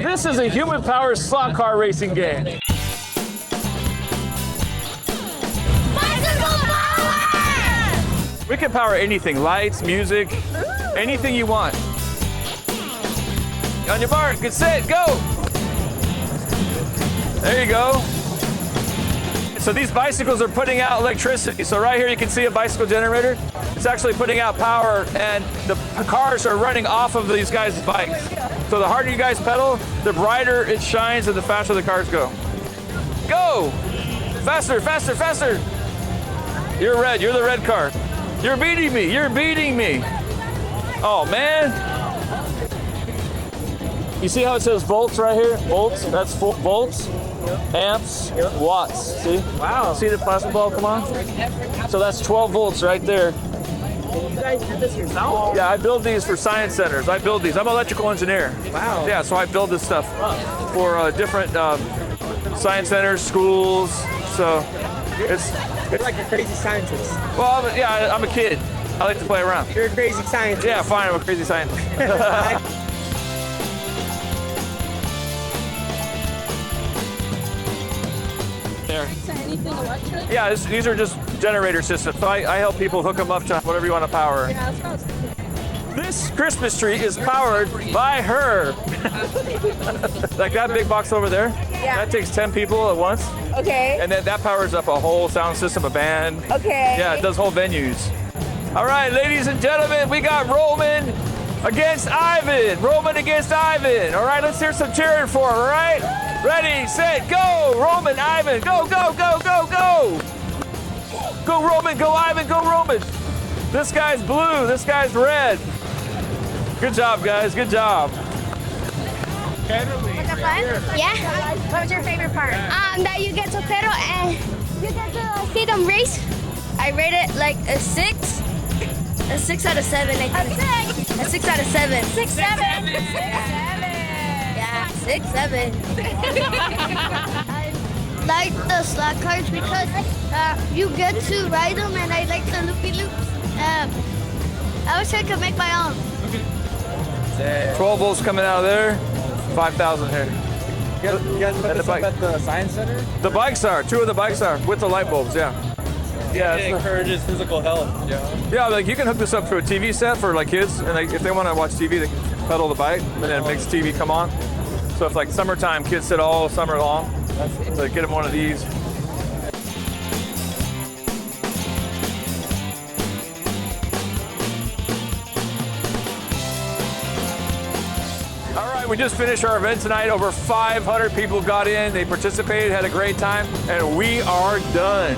This is a human-powered slot car racing game. Bicycle power! We can power anything, lights, music, anything you want. On your mark, get set, go! There you go. So these bicycles are putting out electricity. So right here you can see a bicycle generator. It's actually putting out power, and the cars are running off of these guys' bikes. So the harder you guys pedal, the brighter it shines and the faster the cars go. Go! Faster, faster, faster! You're red, you're the red car. You're beating me, you're beating me. Oh man. You see how it says volts right here? Volts, that's volts. Amps, watts, see? Wow. See the plasma ball, come on? So that's 12 volts right there. You guys did this yourself? Yeah, I build these for science centers. I build these. I'm an electrical engineer. Wow. Yeah, so I build this stuff for different science centers, schools. So it's like a crazy scientist. well, I'm a kid. I like to play around. You're a crazy scientist. Yeah, fine, I'm a crazy scientist. There. So anything electric? Yeah, these are just generator systems. So I help people hook them up to whatever you want to power. Yeah, that's what I was thinking. This Christmas tree is powered by her. Like that big box over there, Yeah. that takes 10 people at once. Okay. And then that powers up a whole sound system, a band. Okay. Yeah, it does whole venues. All right, ladies and gentlemen, we got Roman against Ivan. Roman against Ivan. All right, let's hear some cheering for him, all right? Ready, set, go! Roman, Ivan, go, go, go, go, go! Go Roman, go Ivan, go Roman! This guy's blue, this guy's red. Good job, guys, good job. Was it fun? Yeah. What was your favorite part? That you get to pedal and you get to see them race. I rate it like a 6. A 6 out of 7, I think. A 6 out of 7. 6, 7. 6, 7. Yeah, 6, 7. I like the slot cars because you get to ride them, and I like the loopy loops. I wish I could make my own. 12 volts coming out of there, 5,000 here. You guys put And the this up bike. at the science center? The bikes are, 2 of the bikes are, with the light bulbs, yeah. Yeah, It encourages physical health. yeah, like you can hook this up to a TV set for like kids, and like, if they want to watch TV, they can pedal the bike, and then it makes TV come on. So if like summertime, kids sit all summer long, so get them one of these. All right, we just finished our event tonight. Over 500 people got in, they participated, had a great time, and we are done.